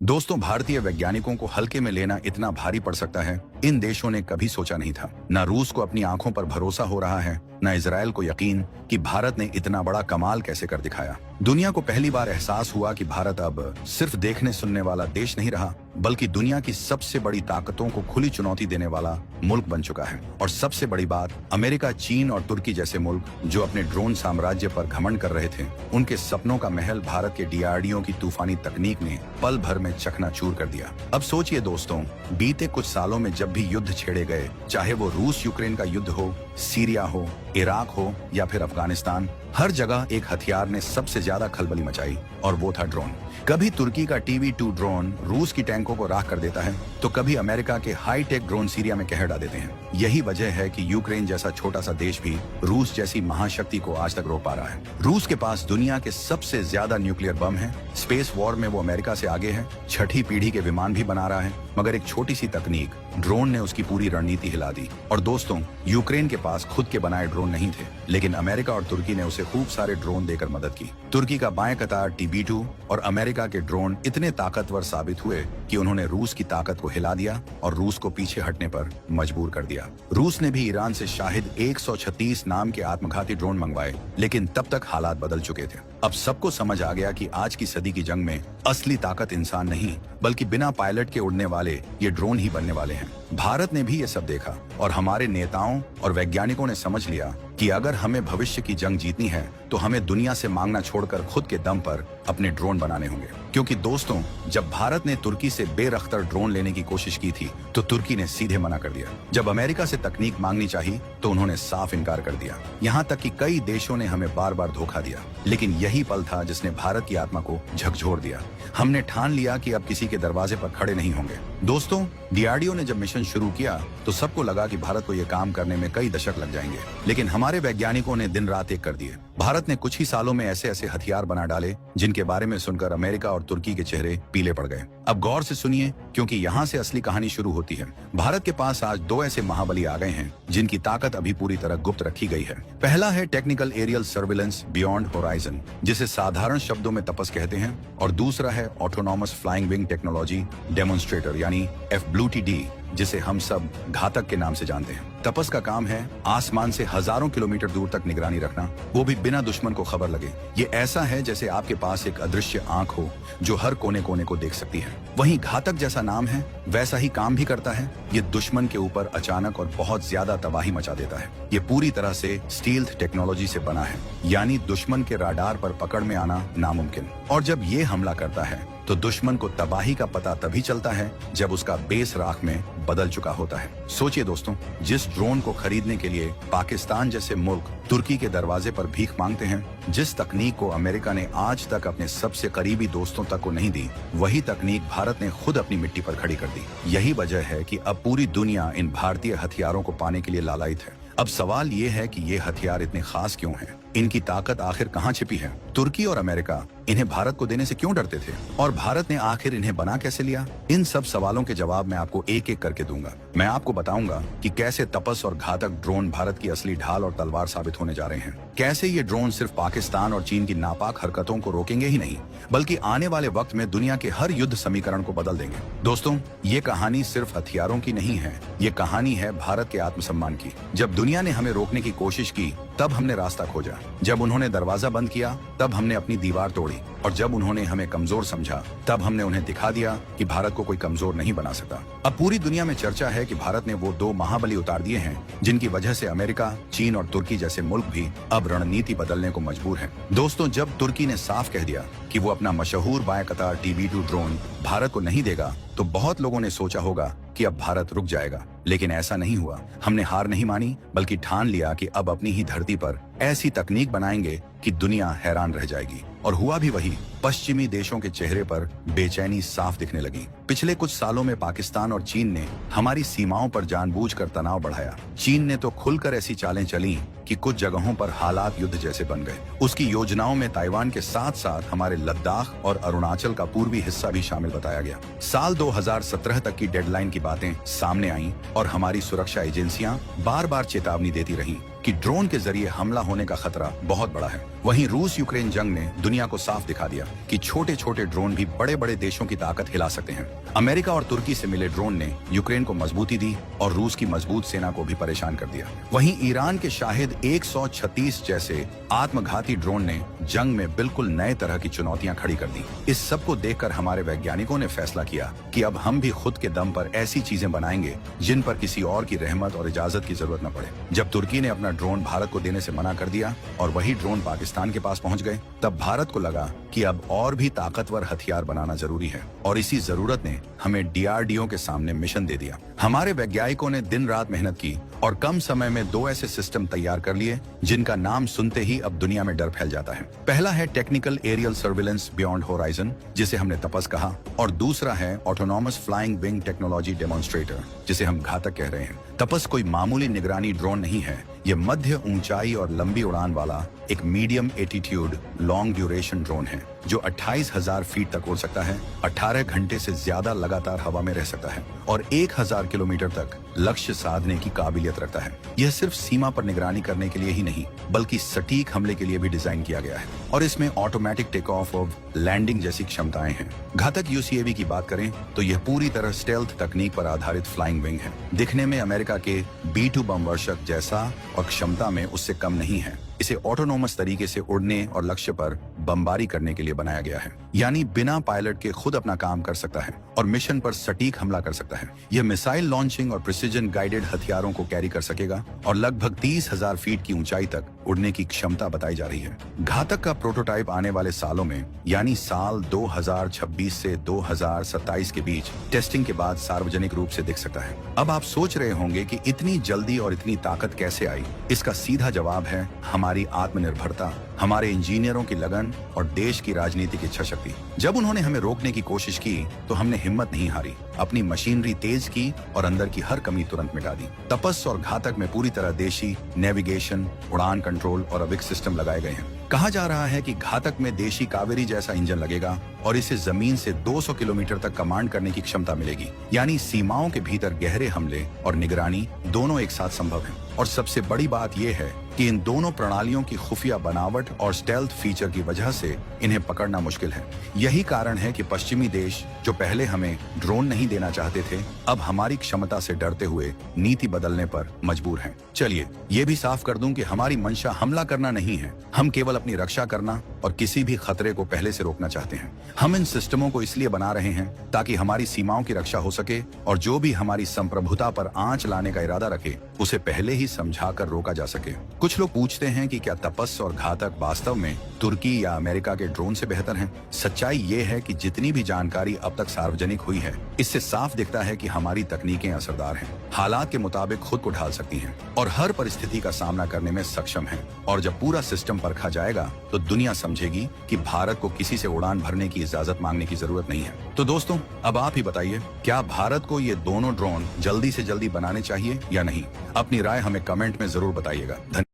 दोस्तों, भारतीय वैज्ञानिकों को हल्के में लेना इतना भारी पड़ सकता है, इन देशों ने कभी सोचा नहीं था। न रूस को अपनी आंखों पर भरोसा हो रहा है, न इजराइल को यकीन कि भारत ने इतना बड़ा कमाल कैसे कर दिखाया। दुनिया को पहली बार एहसास हुआ कि भारत अब सिर्फ देखने सुनने वाला देश नहीं रहा, बल्कि दुनिया की सबसे बड़ी ताकतों को खुली चुनौती देने वाला मुल्क बन चुका है। और सबसे बड़ी बात, अमेरिका, चीन और तुर्की जैसे मुल्क जो अपने ड्रोन साम्राज्य पर घमंड कर रहे थे, उनके सपनों का महल भारत के डीआरडीओ की तूफानी तकनीक ने पल भर में चकनाचूर कर दिया। अब सोचिए दोस्तों, बीते कुछ सालों में जब भी युद्ध छेड़े गए, चाहे वो रूस यूक्रेन का युद्ध हो, सीरिया हो, इराक हो या फिर अफगानिस्तान, हर जगह एक हथियार ने सबसे ज्यादा खलबली मचाई और वो था ड्रोन। कभी तुर्की का TB2 ड्रोन रूस की टैंकों को राख कर देता है, तो कभी अमेरिका के हाईटेक ड्रोन सीरिया में कहर डाल देते हैं। यही वजह है कि यूक्रेन जैसा छोटा सा देश भी रूस जैसी महाशक्ति को आज तक रोक पा रहा है। रूस के पास दुनिया के सबसे ज्यादा न्यूक्लियर बम है, स्पेस वॉर में वो अमेरिका से आगे है, छठी पीढ़ी के विमान भी बना रहा है, मगर एक छोटी सी तकनीक, ड्रोन ने उसकी पूरी रणनीति हिला दी। और दोस्तों, यूक्रेन के पास खुद के बनाए ड्रोन नहीं थे, लेकिन अमेरिका और तुर्की ने उसे खूब सारे ड्रोन देकर मदद की। तुर्की का बाएं कतार TB2 और अमेरिका के ड्रोन इतने ताकतवर साबित हुए कि उन्होंने रूस की ताकत को हिला दिया और रूस को पीछे हटने पर मजबूर कर दिया। रूस ने भी ईरान से शाहिद 136 नाम के आत्मघाती ड्रोन मंगवाए, लेकिन तब तक हालात बदल चुके थे। अब सबको समझ आ गया कि आज की सदी की जंग में असली ताकत इंसान नहीं, बल्कि बिना पायलट के उड़ने वाले ये ड्रोन ही बनने वाले हैं। भारत ने भी ये सब देखा और हमारे नेताओं और वैज्ञानिकों ने समझ लिया कि अगर हमें भविष्य की जंग जीतनी है, तो हमें दुनिया से मांगना छोड़कर खुद के दम पर अपने ड्रोन बनाने होंगे। क्योंकि दोस्तों, जब भारत ने तुर्की से बेरख्तर ड्रोन लेने की कोशिश की थी, तो तुर्की ने सीधे मना कर दिया। जब अमेरिका से तकनीक मांगनी चाहिए, तो उन्होंने साफ इनकार कर दिया। यहाँ तक कि कई देशों ने हमें बार बार धोखा दिया, लेकिन यही पल था जिसने भारत की आत्मा को झकझोर दिया। हमने ठान लिया कि अब किसी के दरवाजे पर खड़े नहीं होंगे। दोस्तों, DRDO ने जब मिशन शुरू किया, तो सबको लगा कि भारत को यह काम करने में कई दशक लग जाएंगे, लेकिन हमारे वैज्ञानिकों ने दिन रात एक कर दिए। भारत ने कुछ ही सालों में ऐसे ऐसे हथियार बना डाले, जिनके बारे में सुनकर अमेरिका और तुर्की के चेहरे पीले पड़ गए। अब गौर से सुनिए, क्योंकि यहाँ से असली कहानी शुरू होती है। भारत के पास आज दो ऐसे महाबली आ गए हैं, जिनकी ताकत अभी पूरी तरह गुप्त रखी गई है। पहला है technical aerial surveillance beyond horizon, जिसे साधारण शब्दों में तपस कहते हैं, और दूसरा है autonomous flying wing technology demonstrator यानी FBLUTD, जिसे हम सब घातक के नाम से जानते हैं। तपस का काम है आसमान से हजारों किलोमीटर दूर तक निगरानी रखना, वो भी बिना दुश्मन को खबर लगे। ये ऐसा है जैसे आपके पास एक अदृश्य आंख हो जो हर कोने कोने को देख सकती है। वहीं घातक जैसा नाम है, वैसा ही काम भी करता है। ये दुश्मन के ऊपर अचानक और बहुत ज्यादा तबाही मचा देता है। ये पूरी तरह से स्टील्थ टेक्नोलॉजी से बना है, यानी दुश्मन के राडार पर पकड़ में आना नामुमकिन। और जब ये हमला करता है, तो दुश्मन को तबाही का पता तभी चलता है जब उसका बेस राख में बदल चुका होता है। सोचिए दोस्तों, जिस ड्रोन को खरीदने के लिए पाकिस्तान जैसे मुल्क तुर्की के दरवाजे पर भीख मांगते हैं, जिस तकनीक को अमेरिका ने आज तक अपने सबसे करीबी दोस्तों तक को नहीं दी, वही तकनीक भारत ने खुद अपनी मिट्टी पर खड़ी कर दी। यही वजह है कि अब पूरी दुनिया इन भारतीय हथियारों को पाने के लिए लालायित है। अब सवाल ये है कि ये हथियार इतने खास क्यों हैं? इनकी ताकत आखिर कहाँ छिपी है? तुर्की और अमेरिका इन्हें भारत को देने से क्यों डरते थे, और भारत ने आखिर इन्हें बना कैसे लिया? इन सब सवालों के जवाब मैं आपको एक एक करके दूंगा। मैं आपको बताऊंगा कि कैसे तपस और घातक ड्रोन भारत की असली ढाल और तलवार साबित होने जा रहे हैं। कैसे ये ड्रोन सिर्फ पाकिस्तान और चीन की नापाक हरकतों को रोकेंगे ही नहीं, बल्कि आने वाले वक्त में दुनिया के हर युद्ध समीकरण को बदल देंगे। दोस्तों, ये कहानी सिर्फ हथियारों की नहीं है, ये कहानी है भारत के आत्मसम्मान की। जब दुनिया ने हमें रोकने की कोशिश की, तब हमने रास्ता खोजा। जब उन्होंने दरवाजा बंद किया, तब हमने अपनी दीवार तोड़ी। और जब उन्होंने हमें कमजोर समझा, तब हमने उन्हें दिखा दिया कि भारत को कोई कमजोर नहीं बना सकता। अब पूरी दुनिया में चर्चा है कि भारत ने वो दो महाबली उतार दिए हैं, जिनकी वजह से अमेरिका, चीन और तुर्की जैसे मुल्क भी अब रणनीति बदलने को मजबूर हैं। दोस्तों, जब तुर्की ने साफ कह दिया कि वो अपना मशहूर बाएं कतार TB2 ड्रोन भारत को नहीं देगा, तो बहुत लोगों ने सोचा होगा कि अब भारत रुक जाएगा, लेकिन ऐसा नहीं हुआ। हमने हार नहीं मानी, बल्कि ठान लिया कि अब अपनी ही धरती पर ऐसी तकनीक बनाएंगे कि दुनिया हैरान रह जाएगी। और हुआ भी वही। पश्चिमी देशों के चेहरे पर बेचैनी साफ दिखने लगी। पिछले कुछ सालों में पाकिस्तान और चीन ने हमारी सीमाओं पर जानबूझकर तनाव बढ़ाया। चीन ने तो खुलकर ऐसी चालें चली कि कुछ जगहों पर हालात युद्ध जैसे बन गए। उसकी योजनाओं में ताइवान के साथ साथ हमारे लद्दाख और अरुणाचल का पूर्वी हिस्सा भी शामिल बताया गया। साल 2017 तक की डेडलाइन की बातें सामने आईं और हमारी सुरक्षा एजेंसियां बार बार चेतावनी देती रहीं कि ड्रोन के जरिए हमला होने का खतरा बहुत बड़ा है। वहीं रूस यूक्रेन जंग ने दुनिया को साफ दिखा दिया कि छोटे छोटे ड्रोन भी बड़े बड़े देशों की ताकत हिला सकते हैं। अमेरिका और तुर्की से मिले ड्रोन ने यूक्रेन को मजबूती दी और रूस की मजबूत सेना को भी परेशान कर दिया। वहीं ईरान के शाहिद 136 जैसे आत्मघाती ड्रोन ने जंग में बिल्कुल नए तरह की चुनौतियां खड़ी कर दी। इस सब को देखकर हमारे वैज्ञानिकों ने फैसला किया कि अब हम भी खुद के दम पर ऐसी चीजें बनाएंगे जिन पर किसी और की रहमत और इजाजत की जरूरत न पड़े। जब तुर्की ने अपना ड्रोन भारत को देने से मना कर दिया और वही ड्रोन पाकिस्तान के पास पहुंच गए, तब भारत को लगा कि अब और भी ताकतवर हथियार बनाना जरूरी है और इसी जरूरत ने हमें डीआरडीओ के सामने मिशन दे दिया। हमारे वैज्ञानिकों ने दिन रात मेहनत की और कम समय में 2 ऐसे सिस्टम तैयार कर लिए जिनका नाम सुनते ही अब दुनिया में डर फैल जाता है। पहला है technical aerial surveillance beyond horizon, जिसे हमने तपस कहा, और दूसरा है autonomous flying wing technology demonstrator, जिसे हम घातक कह रहे हैं। तपस कोई मामूली निगरानी ड्रोन नहीं है, ये मध्य ऊंचाई और लंबी उड़ान वाला एक medium attitude long duration drone है जो 28,000 फीट तक उड़ सकता है, 18 घंटे से ज्यादा लगातार हवा में रह सकता है और 1000 किलोमीटर तक लक्ष्य साधने की काबिलियत रखता है। यह सिर्फ सीमा पर निगरानी करने के लिए ही नहीं बल्कि सटीक हमले के लिए भी डिजाइन किया गया है और इसमें ऑटोमेटिक टेक ऑफ और लैंडिंग जैसी क्षमताएं हैं। घातक यूसीएवी की बात करें तो यह पूरी तरह स्टेल्थ तकनीक पर आधारित फ्लाइंग विंग है। दिखने में अमेरिका के B-2 बम वर्षक जैसा और क्षमता में उससे कम नहीं है। इसे ऑटोनोमस तरीके से उड़ने और लक्ष्य पर बमबारी करने के लिए बनाया गया है, यानी बिना पायलट के खुद अपना काम कर सकता है और मिशन पर सटीक हमला कर सकता है। यह मिसाइल लॉन्चिंग और प्रिसिजन गाइडेड हथियारों को कैरी कर सकेगा और लगभग 30,000 फीट की ऊंचाई तक उड़ने की क्षमता बताई जा रही है। घातक का प्रोटोटाइप आने वाले सालों में यानी साल 2026 से 2027 के बीच टेस्टिंग के बाद सार्वजनिक रूप से दिख सकता है। अब आप सोच रहे होंगे कि इतनी जल्दी और इतनी ताकत कैसे आई? इसका सीधा जवाब है हमारी आत्मनिर्भरता, हमारे इंजीनियरों की लगन और देश की राजनीतिक इच्छा शक्ति। जब उन्होंने हमें रोकने की कोशिश की तो हमने हिम्मत नहीं हारी, अपनी मशीनरी तेज की और अंदर की हर कमी तुरंत मिटा दी। तपस और घातक में पूरी तरह देशी नेविगेशन, उड़ान कंट्रोल और अविक सिस्टम लगाए गए हैं। कहा जा रहा है कि घातक में देशी कावेरी जैसा इंजन लगेगा और इसे जमीन से 200 किलोमीटर तक कमांड करने की क्षमता मिलेगी, यानी सीमाओं के भीतर गहरे हमले और निगरानी दोनों एक साथ संभव है। और सबसे बड़ी बात यह है कि इन दोनों प्रणालियों की खुफिया बनावट और स्टेल्थ फीचर की वजह से इन्हें पकड़ना मुश्किल है। यही कारण है कि पश्चिमी देश जो पहले हमें ड्रोन नहीं देना चाहते थे, अब हमारी क्षमता से डरते हुए नीति बदलने पर मजबूर हैं। चलिए ये भी साफ कर दूं कि हमारी मंशा हमला करना नहीं है, हम केवल अपनी रक्षा करना और किसी भी खतरे को पहले से रोकना चाहते हैं। हम इन सिस्टमों को इसलिए बना रहे हैं ताकि हमारी सीमाओं की रक्षा हो सके और जो भी हमारी संप्रभुता पर आंच लाने का इरादा रखे उसे पहले ही समझाकर रोका जा सके। कुछ लोग पूछते हैं कि क्या तपस और घातक वास्तव में तुर्की या अमेरिका के ड्रोन से बेहतर हैं? सच्चाई ये है कि जितनी भी जानकारी अब तक सार्वजनिक हुई है, इससे साफ दिखता है कि हमारी तकनीकें असरदार हैं, हालात के मुताबिक खुद को ढाल सकती हैं और हर परिस्थिति का सामना करने में सक्षम हैं। और जब पूरा सिस्टम परखा जाएगा तो दुनिया समझेगी कि भारत को किसी से उड़ान भरने की इजाजत मांगने की जरूरत नहीं है। तो दोस्तों, अब आप ही बताइए, क्या भारत को ये दोनों ड्रोन जल्दी से जल्दी बनाने चाहिए या नहीं? अपनी राय हमें कमेंट में जरूर बताइएगा।